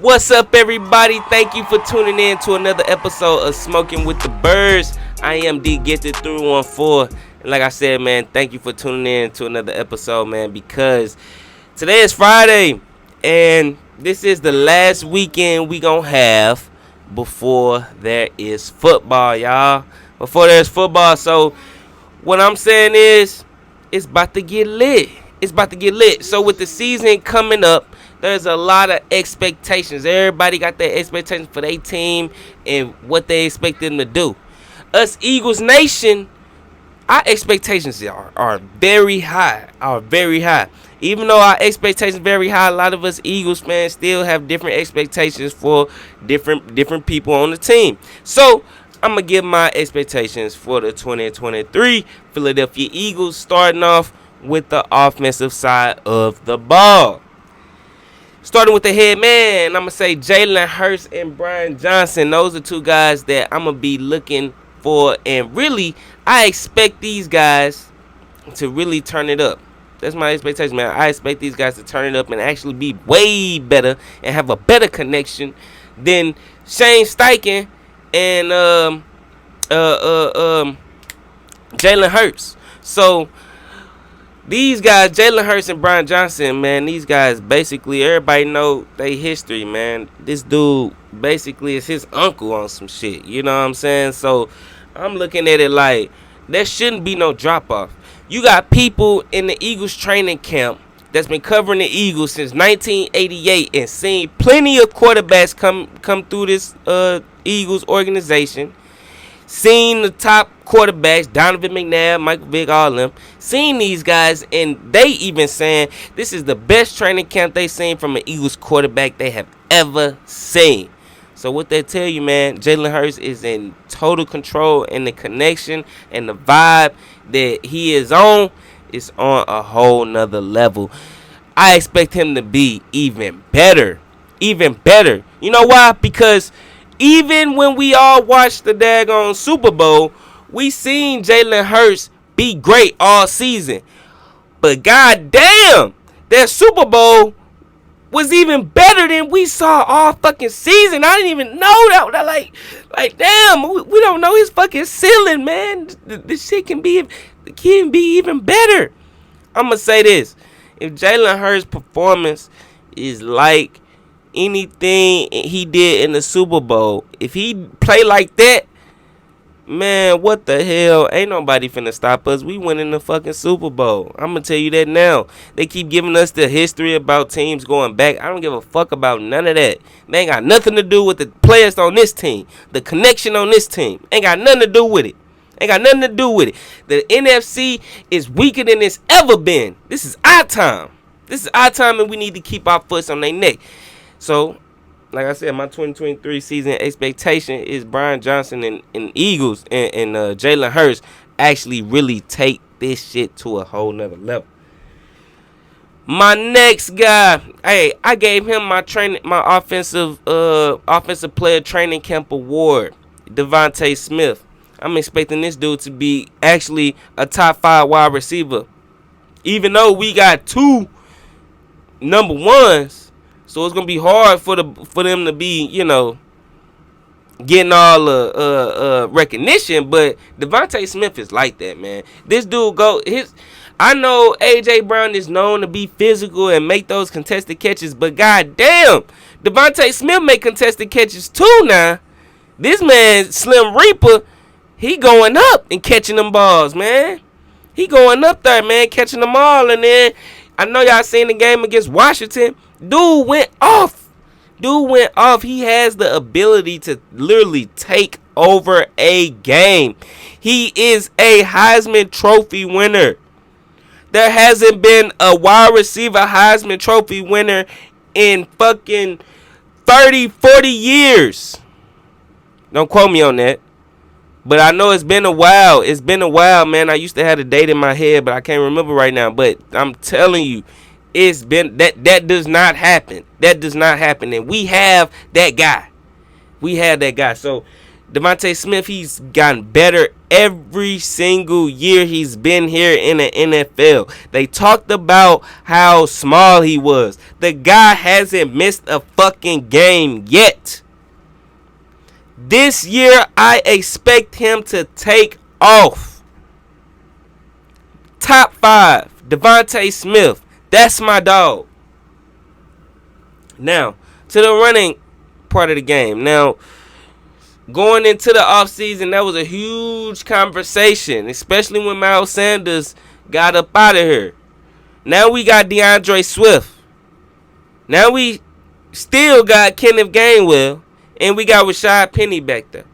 What's up, everybody? Thank you for tuning in to another episode of Smoking with the Birds. I am D Gifted 314. And like I said, man, thank you for tuning in to another episode, man, because today is Friday, and this is the last weekend we gonna have before there is football, y'all. Before there's football. So what I'm saying is, it's about to get lit. It's about to get lit. So with the season coming up, there's a lot of expectations. Everybody got their expectations for their team and what they expect them to do. Us Eagles Nation, our expectations are very high. Even though our expectations are very high, a lot of us Eagles fans still have different expectations for different people on the team. So I'm going to give my expectations for the 2023 Philadelphia Eagles, starting off with the offensive side of the ball. Starting with the head man, I'm going to say Jalen Hurts and Brian Johnson. Those are two guys that I'm going to be looking for. And really, I expect these guys to really turn it up. That's my expectation, man. I expect these guys to turn it up and actually be way better and have a better connection than Shane Steichen and Jalen Hurts. So these guys, Jalen Hurts and Brian Johnson, man, these guys basically, everybody know their history, man. This dude basically is his uncle on some shit, you know what I'm saying? So I'm looking at it like there shouldn't be no drop-off. You got people in the Eagles training camp that's been covering the Eagles since 1988 and seen plenty of quarterbacks come through this Eagles organization. Seen the top quarterbacks, Donovan McNabb, Michael Vick, all of them. Seen these guys, and they even saying this is the best training camp they seen from an Eagles quarterback they have ever seen. So what they tell you, man, Jalen Hurts is in total control, and the connection and the vibe that he is on a whole nother level. I expect him to be even better. Even better. You know why? Because even when we all watched the daggone Super Bowl, we seen Jalen Hurts be great all season. But goddamn, that Super Bowl was even better than we saw all fucking season. I didn't even know that. Like damn, we don't know his fucking ceiling, man. This shit can be even better. I'm gonna say this: if Jalen Hurts' performance is like anything he did in the Super Bowl, if he play like that, man, what the hell? Ain't nobody finna stop us. We winning the fucking Super Bowl. I'm gonna tell you that now. They keep giving us the history about teams going back. I don't give a fuck about none of that. They ain't got nothing to do with the players on this team. The connection on this team ain't got nothing to do with it. Ain't got nothing to do with it. The NFC is weaker than it's ever been. This is our time. This is our time, and we need to keep our foot on their neck. So, like I said, my 2023 season expectation is Brian Johnson and Eagles and Jalen Hurts actually really take this shit to a whole nother level. My next guy, hey, I gave him my offensive player training camp award, Devontae Smith. I'm expecting this dude to be actually a top 5 wide receiver, even though we got 2 number ones. So it's gonna be hard for them to be, you know, getting all the recognition. But Devontae Smith is like that, man. This dude I know AJ Brown is known to be physical and make those contested catches, but goddamn, Devontae Smith make contested catches too now. This man, Slim Reaper, he going up and catching them balls, man. He going up there, man, catching them all. And then I know y'all seen the game against Washington. Dude went off. He has the ability to literally take over a game. He is a Heisman Trophy winner. There hasn't been a wide receiver Heisman Trophy winner in fucking 30, 40 years. Don't quote me on that. But I know it's been a while. It's been a while, man. I used to have a date in my head, but I can't remember right now. But I'm telling you, it's been that does not happen. That does not happen. And we have that guy. So Devontae Smith, he's gotten better every single year he's been here in the NFL. They talked about how small he was. The guy hasn't missed a fucking game yet. This year, I expect him to take off. Top 5, Devontae Smith. That's my dog. Now, to the running part of the game. Now, going into the offseason, that was a huge conversation, especially when Miles Sanders got up out of here. Now we got DeAndre Swift. Now we still got Kenneth Gainwell, and we got Rashad Penny back there.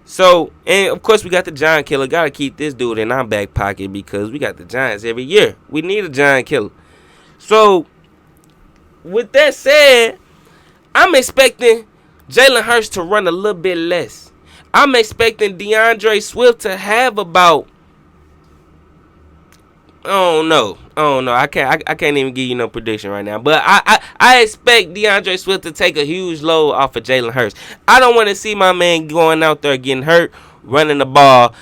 So, and of course we got the Giant Killer. Got to keep this dude in our back pocket because we got the Giants every year. We need a Giant Killer. So, with that said, I'm expecting Jalen Hurts to run a little bit less. I'm expecting DeAndre Swift to have about, I don't know. I can't even give you no prediction right now. But I expect DeAndre Swift to take a huge load off of Jalen Hurts. I don't want to see my man going out there getting hurt, running the ball.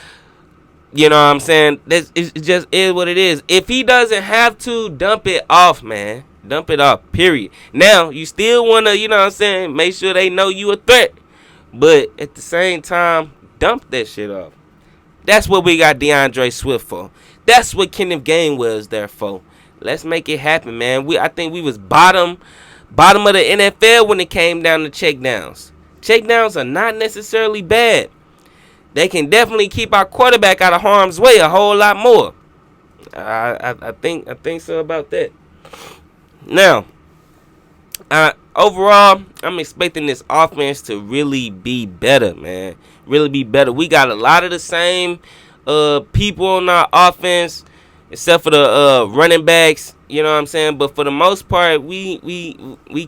You know what I'm saying? It just is what it is. If he doesn't have to, dump it off, man. Dump it off, period. Now, you still want to, you know what I'm saying, make sure they know you a threat. But at the same time, dump that shit off. That's what we got DeAndre Swift for. That's what Kenneth Gainwell is there for. Let's make it happen, man. I think we was bottom of the NFL when it came down to checkdowns. Checkdowns are not necessarily bad. They can definitely keep our quarterback out of harm's way a whole lot more. I think so about that. Now, overall, I'm expecting this offense to really be better, man. Really be better. We got a lot of the same people on our offense, except for the running backs. You know what I'm saying? But for the most part, we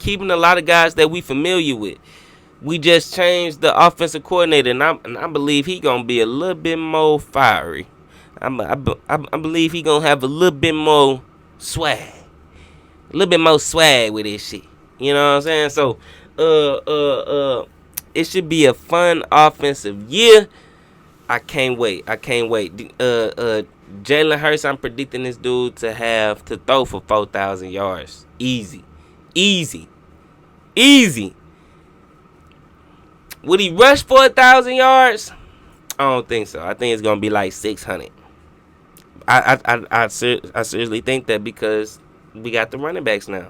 keeping a lot of guys that we familiar with. We just changed the offensive coordinator, and I believe he gonna be a little bit more fiery. I believe he gonna have a little bit more swag. A little bit more swag with this shit. You know what I'm saying? So, it should be a fun offensive year. I can't wait. Jalen Hurts, I'm predicting this dude to throw for 4,000 yards. Easy. Would he rush for 1,000 yards? I don't think so. I think it's gonna be like 600. I seriously think that because we got the running backs now.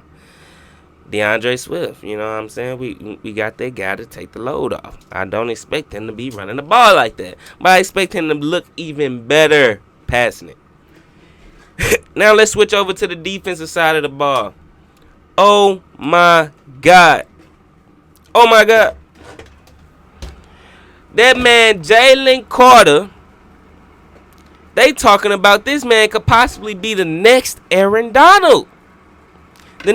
DeAndre Swift, you know what I'm saying? We got that guy to take the load off. I don't expect him to be running the ball like that. But I expect him to look even better passing it. Now let's switch over to the defensive side of the ball. Oh my God. That man Jalen Carter, they talking about this man could possibly be the next Aaron Donald. I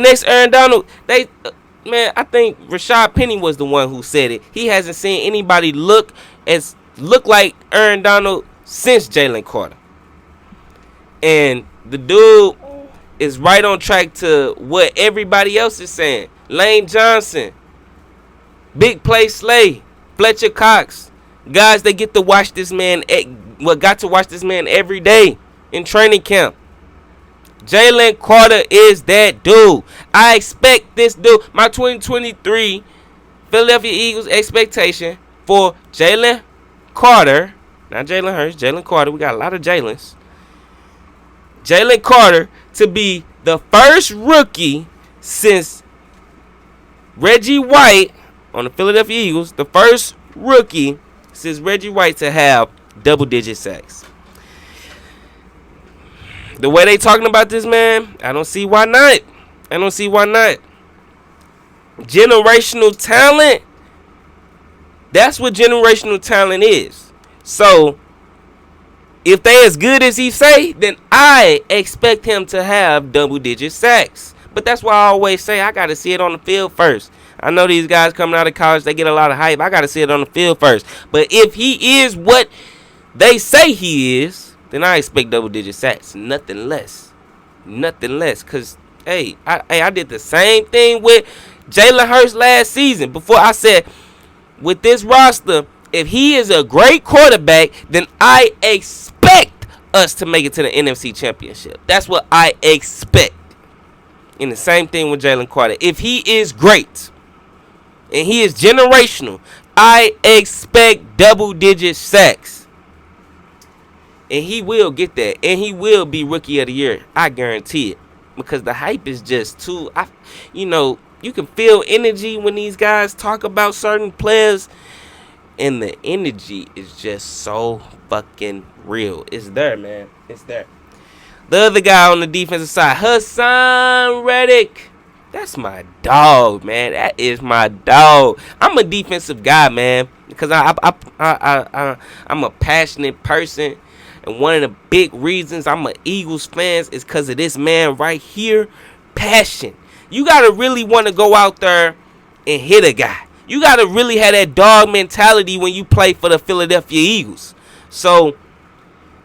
think Rashad Penny was the one who said it. He hasn't seen anybody look like Aaron Donald since Jalen Carter. And the dude is right on track to what everybody else is saying. Lane Johnson, Big Play Slay, Fletcher Cox, guys that got to watch this man every day in training camp. Jalen Carter is that dude. I expect this dude. My 2023 Philadelphia Eagles expectation for Jalen Carter, not Jalen Hurts, Jalen Carter. We got a lot of Jalens. Jalen Carter to be the first rookie since Reggie White on the Philadelphia Eagles, the first rookie since Reggie White to have double-digit sacks. The way they talking about this man, I don't see why not. Generational talent. That's what generational talent is. So, if they as good as he say, then I expect him to have double-digit sacks. But that's why I always say I got to see it on the field first. I know these guys coming out of college, they get a lot of hype. I got to see it on the field first. But if he is what they say he is, then I expect double-digit sacks. Nothing less. Because, I did the same thing with Jalen Hurts last season. Before I said, with this roster, if he is a great quarterback, then I expect us to make it to the NFC Championship. That's what I expect. And the same thing with Jalen Carter. If he is great and he is generational, I expect double-digit sacks. And he will get that. And he will be Rookie of the Year. I guarantee it. Because the hype is just too... you can feel energy when these guys talk about certain players. And the energy is just so fucking real. It's there, man. It's there. The other guy on the defensive side, Hassan Reddick. That's my dog, man. That is my dog. I'm a defensive guy, man, because I'm a passionate person, and one of the big reasons I'm an Eagles fan is because of this man right here, passion. You gotta really want to go out there and hit a guy. You gotta really have that dog mentality when you play for the Philadelphia Eagles. So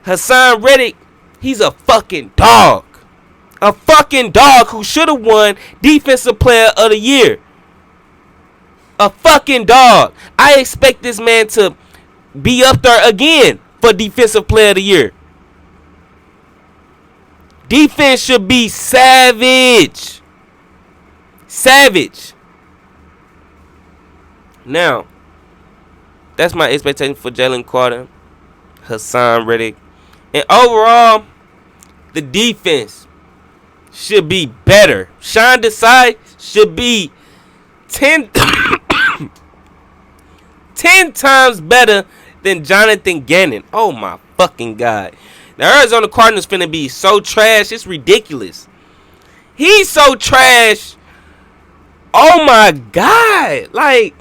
Hassan Reddick, he's a fucking dog. A fucking dog who should have won Defensive Player of the Year. A fucking dog. I expect this man to be up there again for Defensive Player of the Year. Defense should be savage. Savage. Now, that's my expectation for Jalen Carter, Hassan Reddick. And overall, the defense should be better. Sean Desai should be 10 times better than Jonathan Gannon. Oh my fucking God. The Arizona Cardinals finna be so trash. It's ridiculous. He's so trash. Oh my God. Like,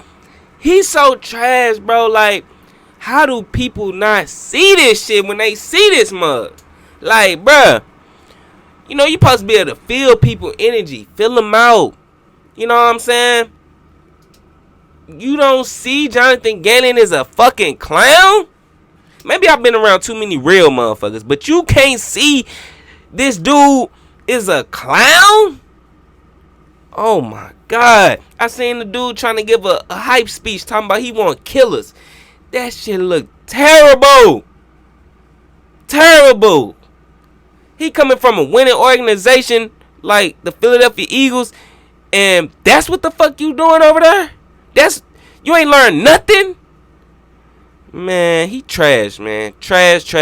he's so trash, bro. Like, how do people not see this shit when they see this mug? Like, bruh, you supposed to be able to feel people energy. Feel them out. You know what I'm saying? You don't see Jonathan Gannon as a fucking clown? Maybe I've been around too many real motherfuckers, but you can't see this dude is a clown? Oh my God. I seen the dude trying to give a hype speech talking about he want killers. That shit look terrible. Terrible. He coming from a winning organization like the Philadelphia Eagles, and that's what the fuck you doing over there? You ain't learned nothing? Man, he trash, man. Trash.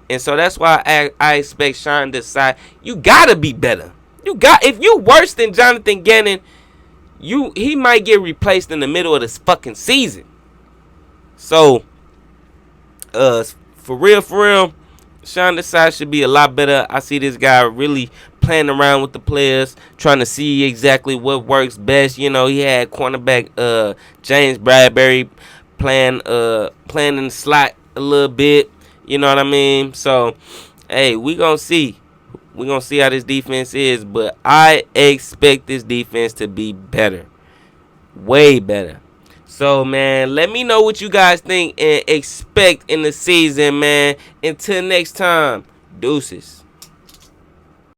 And so that's why I expect Sean Desai. You gotta be better. If you worse than Jonathan Gannon, he might get replaced in the middle of this fucking season. So, for real, Sean Desai should be a lot better. I see this guy really playing around with the players, trying to see exactly what works best. He had cornerback James Bradbury playing in the slot a little bit. You know what I mean? So, hey, we gonna see. We're going to see how this defense is, but I expect this defense to be better. Way better. So, man, let me know what you guys think and expect in the season, man. Until next time, deuces.